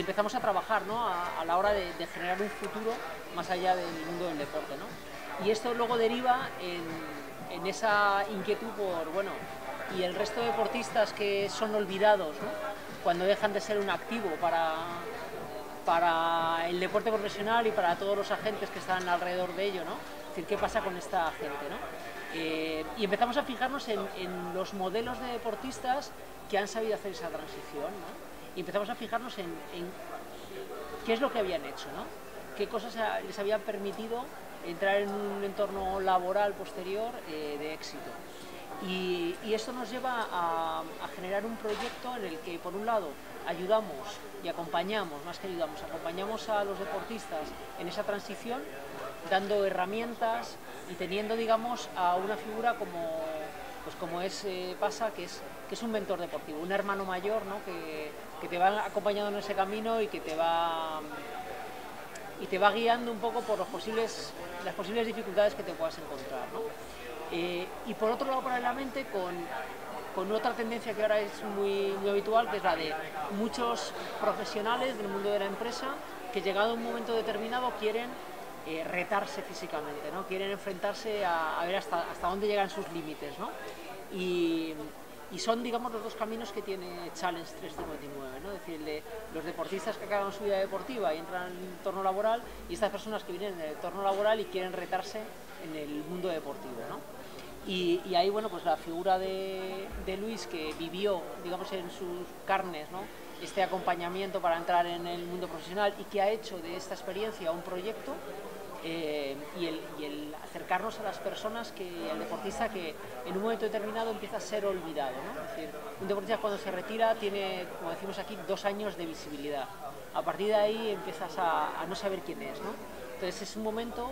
Empezamos a trabajar, ¿no?, a la hora de generar un futuro más allá del mundo del deporte, ¿no? Y esto luego deriva en esa inquietud por, bueno, y el resto de deportistas que son olvidados, ¿no?, cuando dejan de ser un activo para el deporte profesional y para todos los agentes que están alrededor de ello, ¿no? Es decir, ¿qué pasa con esta gente, ¿no? Y empezamos a fijarnos en los modelos de deportistas que han sabido hacer esa transición, ¿no? Y empezamos a fijarnos en qué es lo que habían hecho, ¿no? Qué cosas les habían permitido entrar en un entorno laboral posterior de éxito. Y esto nos lleva a generar un proyecto en el que, por un lado, ayudamos y acompañamos, más que ayudamos, acompañamos a los deportistas en esa transición, dando herramientas y teniendo, digamos, a una figura como es Pasa, que es un mentor deportivo, un hermano mayor, ¿no?, que te va acompañando en ese camino y que te va guiando un poco por las posibles dificultades que te puedas encontrar, ¿no? Y por otro lado, paralelamente, con otra tendencia que ahora es muy habitual, que es la de muchos profesionales del mundo de la empresa que, llegado a un momento determinado, quieren retarse físicamente, ¿no? Quieren enfrentarse a ver hasta dónde llegan sus límites, ¿no? Y son, digamos, los dos caminos que tiene Challenge 359, ¿no? Es decir, los deportistas que acaban su vida deportiva y entran en el entorno laboral, y estas personas que vienen del entorno laboral y quieren retarse en el mundo deportivo, ¿no? Y ahí, bueno, pues la figura de Luis, que vivió, digamos, en sus carnes, ¿no?, este acompañamiento para entrar en el mundo profesional, y que ha hecho de esta experiencia un proyecto, y el acercarnos a las personas, al deportista que en un momento determinado empieza a ser olvidado, ¿no? Es decir, un deportista cuando se retira tiene, como decimos aquí, 2 años de visibilidad. A partir de ahí empiezas a no saber quién es, ¿no? Entonces es un momento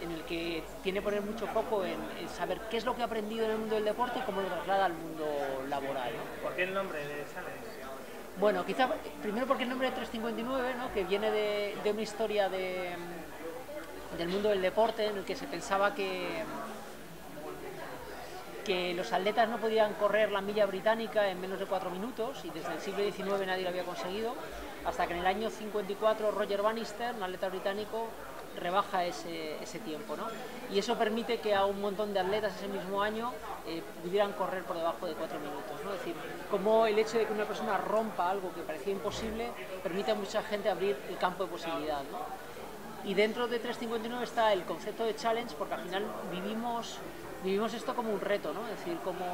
en el que tiene que poner mucho foco en saber qué es lo que ha aprendido en el mundo del deporte y cómo lo traslada al mundo laboral, ¿no? ¿Por qué el nombre de Challenge? Bueno, quizá primero porque el nombre de 359, ¿no?, que viene de una historia del mundo del deporte, en el que se pensaba que los atletas no podían correr la milla británica en menos de 4 minutos, y desde el siglo XIX nadie lo había conseguido, hasta que en el año 54 Roger Bannister, un atleta británico, rebaja ese tiempo, ¿no? Y eso permite que a un montón de atletas ese mismo año pudieran correr por debajo de 4 minutos, ¿no? Es decir, como el hecho de que una persona rompa algo que parecía imposible permite a mucha gente abrir el campo de posibilidad, ¿no? Y dentro de 359 está el concepto de challenge, porque al final vivimos esto como un reto, ¿no? Es decir, como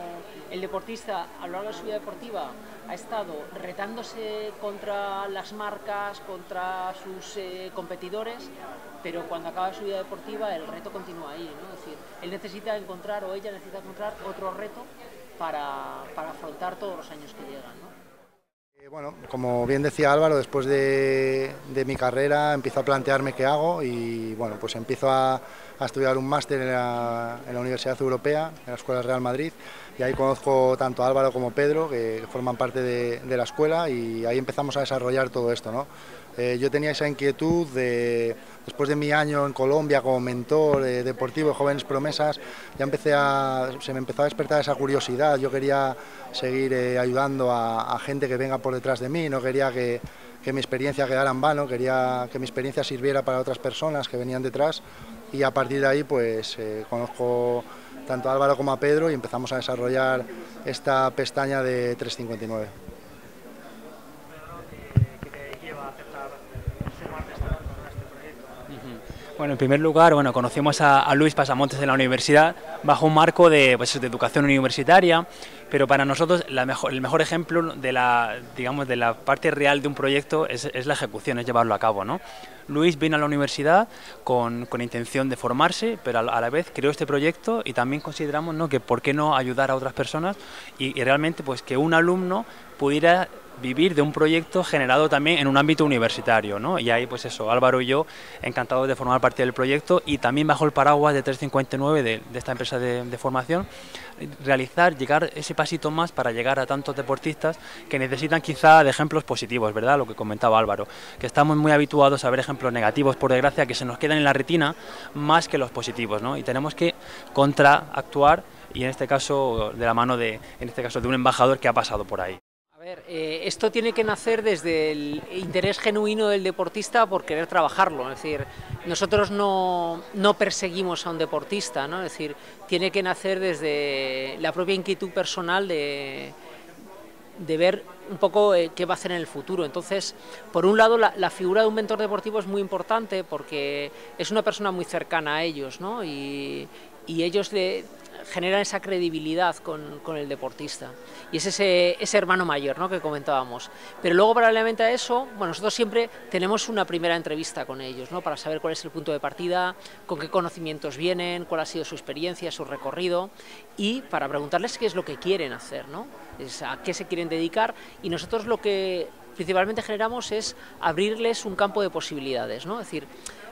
el deportista a lo largo de su vida deportiva ha estado retándose contra las marcas, contra sus competidores, pero cuando acaba su vida deportiva el reto continúa ahí, ¿no? Es decir, él necesita encontrar, o ella necesita encontrar, otro reto para afrontar todos los años que llegan, ¿no? Bueno, como bien decía Álvaro, después de mi carrera empiezo a plantearme qué hago, y bueno, pues empiezo a estudiar un máster en la Universidad Europea, en la Escuela Real Madrid, y ahí conozco tanto a Álvaro como Pedro, que forman parte de la escuela, y ahí empezamos a desarrollar todo esto, ¿no? Yo tenía esa inquietud después de mi año en Colombia como mentor deportivo de jóvenes promesas, se me empezó a despertar esa curiosidad. Yo quería seguir ayudando a gente que venga por detrás de mí, no quería que mi experiencia quedara en vano, quería que mi experiencia sirviera para otras personas que venían detrás, y a partir de ahí pues conozco tanto a Álvaro como a Pedro y empezamos a desarrollar esta pestaña de 359. Bueno, en primer lugar, conocimos a Luis Pasamontes en la universidad bajo un marco de educación universitaria, pero para nosotros el mejor ejemplo de la parte real de un proyecto es la ejecución, es llevarlo a cabo, ¿no? Luis vino a la universidad con intención de formarse, pero a la vez creó este proyecto, y también consideramos, ¿no?, que por qué no ayudar a otras personas y realmente pues que un alumno pudiera vivir de un proyecto generado también en un ámbito universitario, ¿no? Y ahí pues eso, Álvaro y yo encantados de formar parte del proyecto, y también bajo el paraguas de 359 de esta empresa de formación, llegar ese pasito más para llegar a tantos deportistas que necesitan quizá de ejemplos positivos, ¿verdad? Lo que comentaba Álvaro, que estamos muy habituados a ver ejemplos negativos, por desgracia, que se nos quedan en la retina más que los positivos, ¿no? Y tenemos que contraactuar, y en este caso de la mano de un embajador que ha pasado por ahí. A ver, esto tiene que nacer desde el interés genuino del deportista por querer trabajarlo. Es decir, nosotros no perseguimos a un deportista, ¿no? Es decir, tiene que nacer desde la propia inquietud personal de ver un poco qué va a hacer en el futuro. Entonces, por un lado, la figura de un mentor deportivo es muy importante porque es una persona muy cercana a ellos, ¿no? Y ellos generan esa credibilidad con el deportista. Y es ese hermano mayor, ¿no?, que comentábamos. Pero luego, paralelamente a eso, bueno, nosotros siempre tenemos una primera entrevista con ellos, ¿no?, para saber cuál es el punto de partida, con qué conocimientos vienen, cuál ha sido su experiencia, su recorrido, y para preguntarles qué es lo que quieren hacer, ¿no?, a qué se quieren dedicar. Y nosotros lo que principalmente generamos es abrirles un campo de posibilidades, ¿no? Es decir,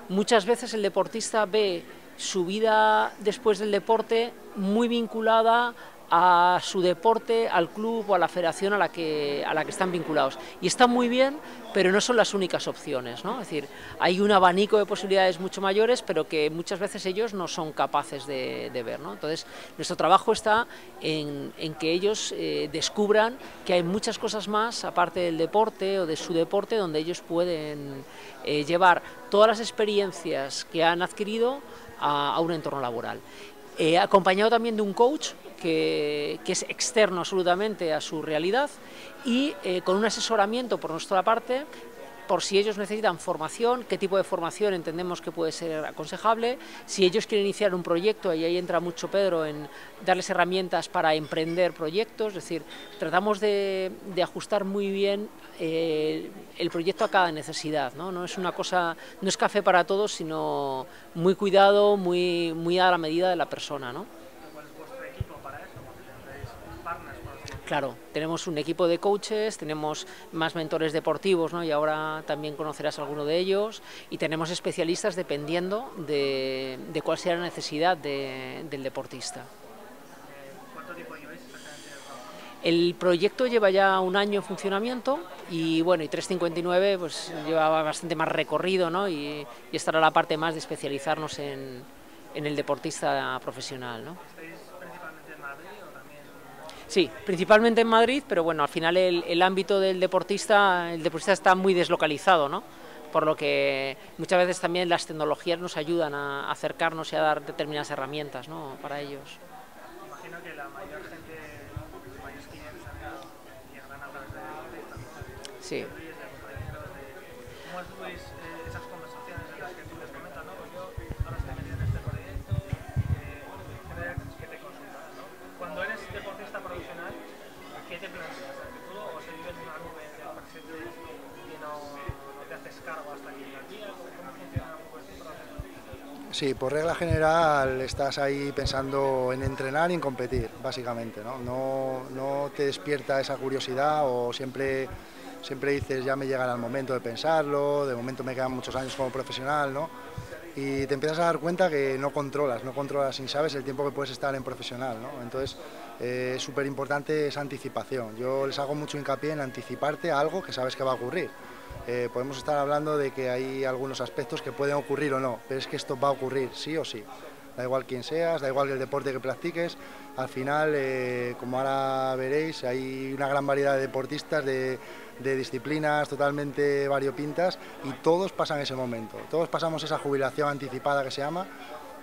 muchas veces el deportista ve su vida después del deporte muy vinculada a su deporte, al club o a la federación a la que están vinculados. Y está muy bien, pero no son las únicas opciones, ¿no? Es decir, hay un abanico de posibilidades mucho mayores, pero que muchas veces ellos no son capaces de ver, ¿no? Entonces, nuestro trabajo está en que ellos descubran que hay muchas cosas más, aparte del deporte o de su deporte, donde ellos pueden llevar todas las experiencias que han adquirido a un entorno laboral. Acompañado también de un coach que es externo absolutamente a su realidad y con un asesoramiento por nuestra parte, por si ellos necesitan formación, qué tipo de formación entendemos que puede ser aconsejable, si ellos quieren iniciar un proyecto, y ahí entra mucho Pedro en darles herramientas para emprender proyectos. Es decir, tratamos de ajustar muy bien el proyecto a cada necesidad, ¿no? No es una cosa, no es café para todos, sino muy cuidado, muy a la medida de la persona, ¿no? ¿Cuál es vuestro equipo para eso? ¿Tendréis partners? Claro, tenemos un equipo de coaches, tenemos más mentores deportivos, ¿no?, y ahora también conocerás alguno de ellos, y tenemos especialistas dependiendo de cuál sea la necesidad del deportista. ¿Cuánto tiempo lleváis exactamente trabajando? El proyecto lleva ya un año en funcionamiento y bueno, y 359 pues lleva bastante más recorrido, ¿no?, y estará la parte más de especializarnos en el deportista profesional, ¿no? ¿Estáis principalmente en Madrid o también? Sí, principalmente en Madrid, pero bueno, al final el ámbito del deportista, el deportista está muy deslocalizado, ¿no? Por lo que muchas veces también las tecnologías nos ayudan a acercarnos y a dar determinadas herramientas, ¿no?, para ellos. Imagino que la mayor gente, los mayores clientes llegarán a través de deportistas. Sí. ¿Cómo es, Luis, esas conversaciones en las que tú les comentas, ¿no? Pues yo ahora estoy metido en este proyecto, que te consultan, ¿no? Cuando eres deportista profesional, ¿qué te planteas? ¿El futuro o se vive en una nube del presente y no te haces cargo hasta que llega el día? ¿Cómo funciona un poco este proceso? Sí, por regla general estás ahí pensando en entrenar y en competir, básicamente, ¿no? No te despierta esa curiosidad o siempre dices ya me llegará el momento de pensarlo, de momento me quedan muchos años como profesional, ¿no? Y te empiezas a dar cuenta que no controlas ni sabes el tiempo que puedes estar en profesional, ¿no? Entonces es súper importante esa anticipación. Yo les hago mucho hincapié en anticiparte a algo que sabes que va a ocurrir. Podemos estar hablando de que hay algunos aspectos que pueden ocurrir o no, pero es que esto va a ocurrir sí o sí. Da igual quién seas, da igual el deporte que practiques, al final, como ahora veréis, hay una gran variedad de deportistas de disciplinas totalmente variopintas y todos pasan ese momento, todos pasamos esa jubilación anticipada que se llama,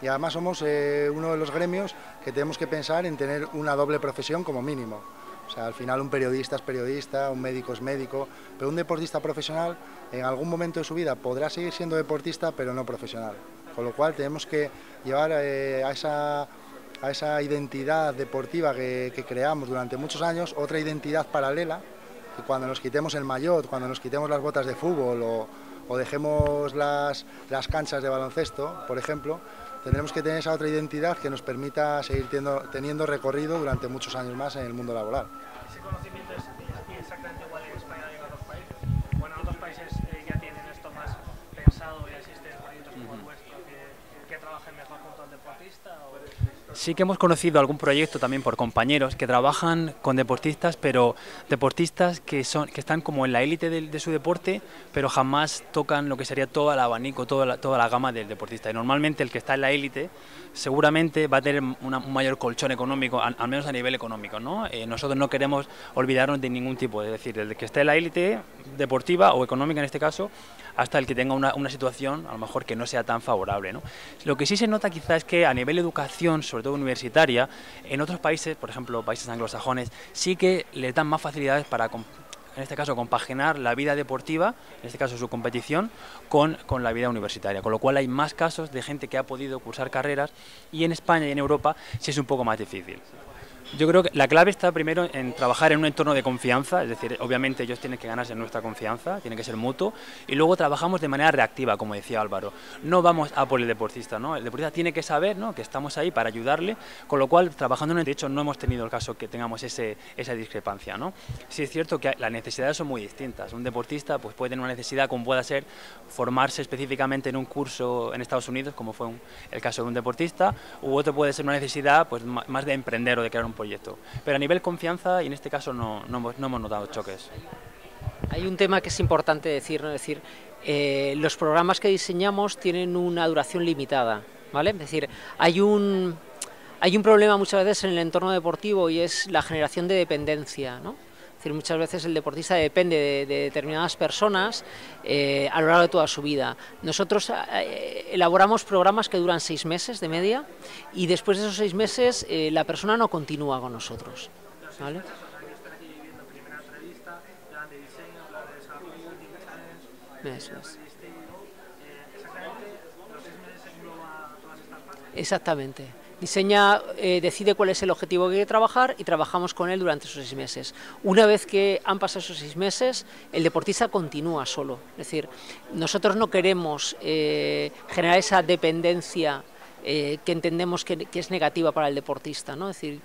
y además somos uno de los gremios que tenemos que pensar en tener una doble profesión como mínimo. O sea, al final un periodista es periodista, un médico es médico, pero un deportista profesional en algún momento de su vida podrá seguir siendo deportista, pero no profesional. Con lo cual tenemos que llevar a esa identidad deportiva que creamos durante muchos años, otra identidad paralela, que cuando nos quitemos el maillot, cuando nos quitemos las botas de fútbol o dejemos las canchas de baloncesto, por ejemplo, tendremos que tener esa otra identidad que nos permita seguir teniendo recorrido durante muchos años más en el mundo laboral. ¿Ese conocimiento es exactamente igual en España y en otros países? Bueno, en otros países ya tienen esto más pensado, ya existen proyectos como el vuestro que trabajen mejor junto al deportista. Sí que hemos conocido algún proyecto también por compañeros que trabajan con deportistas, pero deportistas que están como en la élite de su deporte, pero jamás tocan lo que sería todo el abanico, toda la gama del deportista. Y normalmente el que está en la élite seguramente va a tener un mayor colchón económico, al menos a nivel económico, ¿no? Nosotros no queremos olvidarnos de ningún tipo, es decir, desde que esté en la élite deportiva o económica en este caso, hasta el que tenga una situación a lo mejor que no sea tan favorable, ¿no? Lo que sí se nota quizás es que a nivel de educación, sobre todo universitaria, en otros países, por ejemplo países anglosajones, sí que les dan más facilidades para, en este caso, compaginar la vida deportiva, en este caso su competición, con la vida universitaria, con lo cual hay más casos de gente que ha podido cursar carreras, y en España y en Europa sí es un poco más difícil. Yo creo que la clave está primero en trabajar en un entorno de confianza, es decir, obviamente ellos tienen que ganarse nuestra confianza, tiene que ser mutuo, y luego trabajamos de manera reactiva, como decía Álvaro. No vamos a por el deportista, ¿no? El deportista tiene que saber, ¿no?, que estamos ahí para ayudarle, con lo cual, trabajando en el derecho, no hemos tenido el caso que tengamos esa discrepancia, ¿no? Sí es cierto que las necesidades son muy distintas. Un deportista pues, puede tener una necesidad, como pueda ser formarse específicamente en un curso en Estados Unidos, como fue el caso de un deportista, u otro puede ser una necesidad pues, más de emprender o de crear un proyecto. Pero a nivel confianza, y en este caso no hemos notado choques. Hay un tema que es importante decir, ¿no? Es decir, los programas que diseñamos tienen una duración limitada, ¿vale? Es decir, hay un problema muchas veces en el entorno deportivo y es la generación de dependencia, ¿no? Es decir, muchas veces el deportista depende de determinadas personas a lo largo de toda su vida. Nosotros elaboramos programas que duran 6 meses de media y después de esos 6 meses la persona no continúa con nosotros, ¿vale? Eso es. Exactamente. Diseña, decide cuál es el objetivo que quiere trabajar y trabajamos con él durante esos 6 meses. Una vez que han pasado esos 6 meses, el deportista continúa solo. Es decir, nosotros no queremos generar esa dependencia que entendemos que es negativa para el deportista, ¿no? Es decir,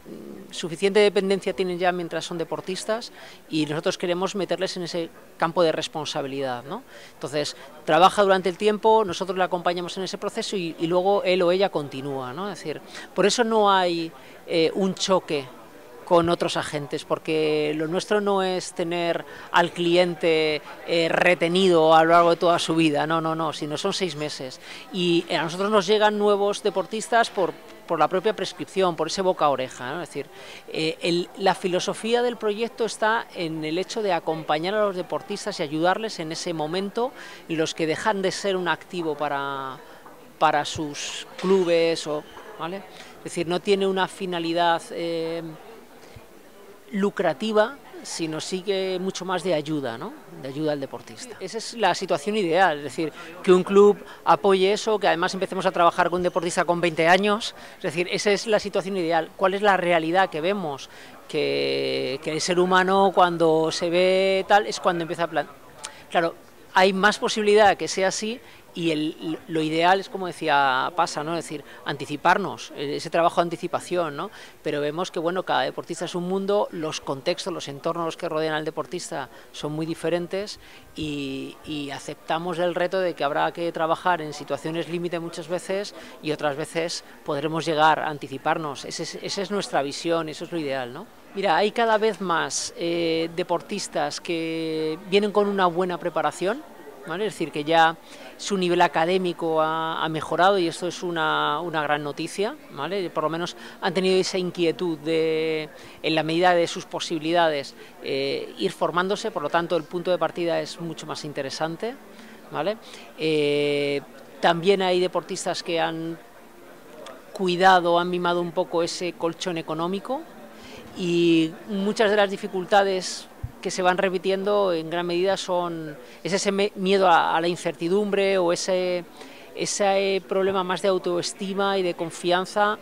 suficiente dependencia tienen ya mientras son deportistas y nosotros queremos meterles en ese campo de responsabilidad, ¿no? Entonces, trabaja durante el tiempo, nosotros le acompañamos en ese proceso y luego él o ella continúa, ¿no? Es decir, por eso no hay un choque con otros agentes, porque lo nuestro no es tener al cliente retenido a lo largo de toda su vida, no, sino son 6 meses. Y a nosotros nos llegan nuevos deportistas por la propia prescripción, por ese boca a oreja, ¿no? Es decir, la filosofía del proyecto está en el hecho de acompañar a los deportistas y ayudarles en ese momento en los que dejan de ser un activo para sus clubes, ¿vale? Es decir, no tiene una finalidad lucrativa, sino sigue mucho más de ayuda, ¿no? De ayuda al deportista. Esa es la situación ideal, es decir, que un club apoye eso, que además empecemos a trabajar con un deportista con 20 años, es decir, esa es la situación ideal. ¿Cuál es la realidad que vemos? Que el ser humano cuando se ve tal es cuando empieza a Claro, hay más posibilidad de que sea así y lo ideal es, como decía Pasa, ¿no? Es decir, anticiparnos, ese trabajo de anticipación, ¿no? Pero vemos que, bueno, cada deportista es un mundo, los contextos, los entornos que rodean al deportista son muy diferentes y aceptamos el reto de que habrá que trabajar en situaciones límite muchas veces y otras veces podremos llegar a anticiparnos. Esa es nuestra visión, eso es lo ideal, ¿no? Mira, hay cada vez más deportistas que vienen con una buena preparación, ¿vale? Es decir, que ya su nivel académico ha mejorado y esto es una gran noticia, ¿vale? Por lo menos han tenido esa inquietud de, en la medida de sus posibilidades, ir formándose, por lo tanto el punto de partida es mucho más interesante, ¿vale? También hay deportistas que han cuidado, han mimado un poco ese colchón económico y muchas de las dificultades que se van repitiendo en gran medida es ese miedo a la incertidumbre o ese problema más de autoestima y de confianza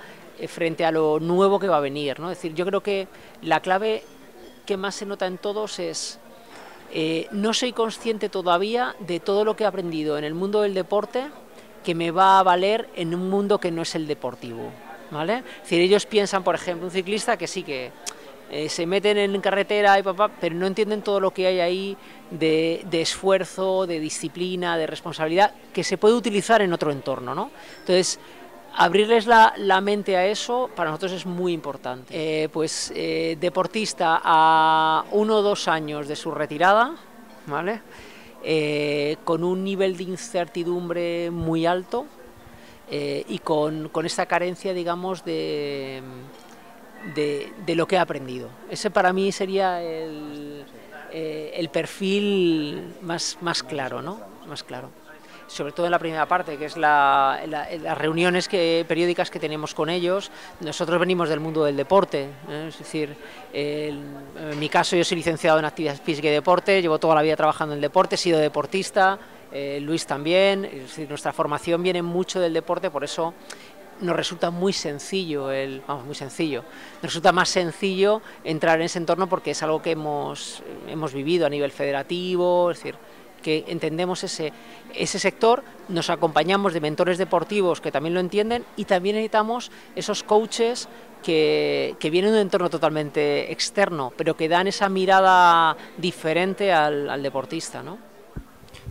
frente a lo nuevo que va a venir, ¿no? Es decir, yo creo que la clave que más se nota en todos es no soy consciente todavía de todo lo que he aprendido en el mundo del deporte que me va a valer en un mundo que no es el deportivo, ¿vale? Es decir, ellos piensan, por ejemplo, un ciclista que sí que se meten en carretera pero no entienden todo lo que hay ahí de esfuerzo, de disciplina, de responsabilidad, que se puede utilizar en otro entorno, ¿no? Entonces, abrirles la mente a eso para nosotros es muy importante. Deportista a 1 o 2 años de su retirada, ¿vale? Con un nivel de incertidumbre muy alto y con esta carencia, digamos, de lo que ha aprendido. Ese para mí sería el perfil más claro, ¿no? Más claro. Sobre todo en la primera parte, que es las reuniones periódicas que tenemos con ellos. Nosotros venimos del mundo del deporte, es decir, en mi caso yo soy licenciado en actividad física y deporte, llevo toda la vida trabajando en deporte, he sido deportista, Luis también, es decir, nuestra formación viene mucho del deporte, por eso nos resulta muy sencillo, nos resulta más sencillo entrar en ese entorno porque es algo que hemos vivido a nivel federativo, es decir, que entendemos ese sector, nos acompañamos de mentores deportivos que también lo entienden y también necesitamos esos coaches que vienen de un entorno totalmente externo, pero que dan esa mirada diferente al deportista, ¿no?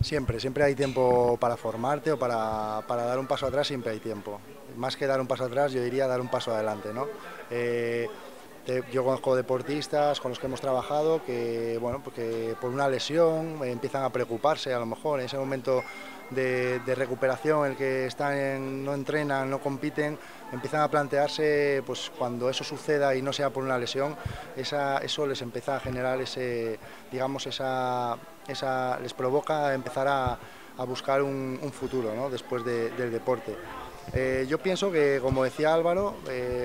Siempre hay tiempo para formarte o para dar un paso atrás, siempre hay tiempo. Más que dar un paso atrás, yo diría dar un paso adelante, ¿no? Yo conozco deportistas con los que hemos trabajado que, bueno, porque por una lesión empiezan a preocuparse, a lo mejor en ese momento de recuperación en el que no entrenan, no compiten, empiezan a plantearse, pues cuando eso suceda y no sea por una lesión, eso les empieza a generar les provoca empezar a buscar un futuro, ¿no? Después del deporte. Yo pienso que, como decía Álvaro,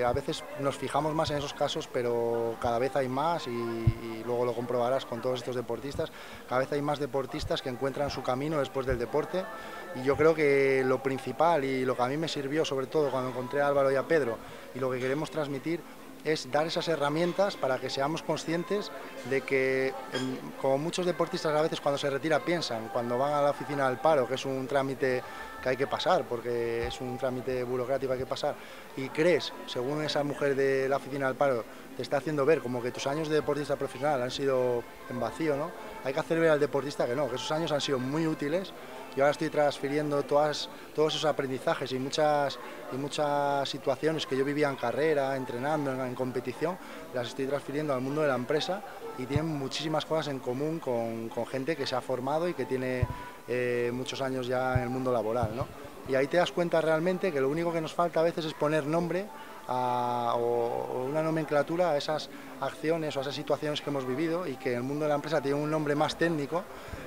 a veces nos fijamos más en esos casos, pero cada vez hay más y luego lo comprobarás con todos estos deportistas, cada vez hay más deportistas que encuentran su camino después del deporte y yo creo que lo principal y lo que a mí me sirvió sobre todo cuando encontré a Álvaro y a Pedro y lo que queremos transmitir es dar esas herramientas para que seamos conscientes de que, como muchos deportistas a veces cuando se retira piensan, cuando van a la oficina del paro, que es un trámite que hay que pasar, porque es un trámite burocrático que hay que pasar, y crees, según esa mujer de la oficina del paro, te está haciendo ver como que tus años de deportista profesional han sido en vacío, ¿no? Hay que hacer ver al deportista que no, que esos años han sido muy útiles. Yo ahora estoy transfiriendo todos esos aprendizajes y muchas situaciones que yo vivía en carrera, entrenando, en competición, las estoy transfiriendo al mundo de la empresa y tienen muchísimas cosas en común con gente que se ha formado y que tiene muchos años ya en el mundo laboral, ¿no? Y ahí te das cuenta realmente que lo único que nos falta a veces es poner nombre o una nomenclatura a esas acciones o a esas situaciones que hemos vivido y que el mundo de la empresa tiene un nombre más técnico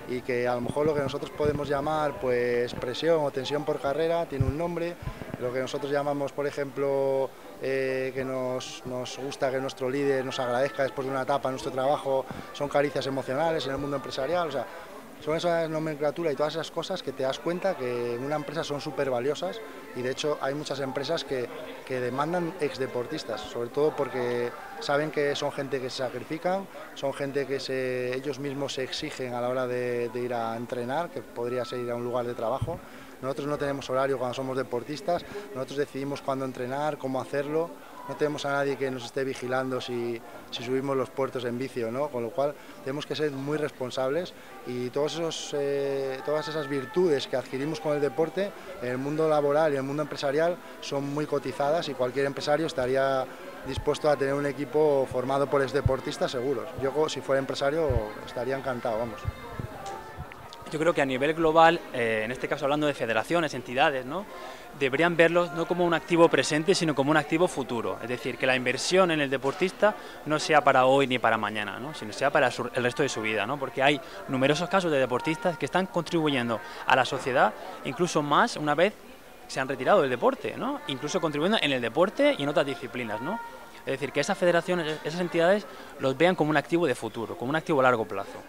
y que a lo mejor lo que nosotros podemos llamar pues presión o tensión por carrera tiene un nombre, lo que nosotros llamamos por ejemplo que nos gusta que nuestro líder nos agradezca después de una etapa en nuestro trabajo son caricias emocionales en el mundo empresarial, o sea, son esa nomenclatura y todas esas cosas que te das cuenta que en una empresa son súper valiosas y de hecho hay muchas empresas que demandan exdeportistas, sobre todo porque saben que son gente que se sacrifican, son gente que ellos mismos se exigen a la hora de ir a entrenar, que podría ser ir a un lugar de trabajo. Nosotros no tenemos horario cuando somos deportistas, nosotros decidimos cuándo entrenar, cómo hacerlo, no tenemos a nadie que nos esté vigilando si subimos los puertos en bici o no, con lo cual tenemos que ser muy responsables y todas esas virtudes que adquirimos con el deporte en el mundo laboral y en el mundo empresarial son muy cotizadas y cualquier empresario estaría dispuesto a tener un equipo formado por exdeportistas seguros. Yo, si fuera empresario, estaría encantado, vamos. Yo creo que a nivel global, en este caso hablando de federaciones, entidades, ¿no?, deberían verlos no como un activo presente, sino como un activo futuro. Es decir, que la inversión en el deportista no sea para hoy ni para mañana, ¿no?, sino sea para el resto de su vida, ¿no?, porque hay numerosos casos de deportistas que están contribuyendo a la sociedad, incluso más una vez se han retirado del deporte, ¿no?, incluso contribuyendo en el deporte y en otras disciplinas, ¿no? Es decir, que esas federaciones, esas entidades los vean como un activo de futuro, como un activo a largo plazo.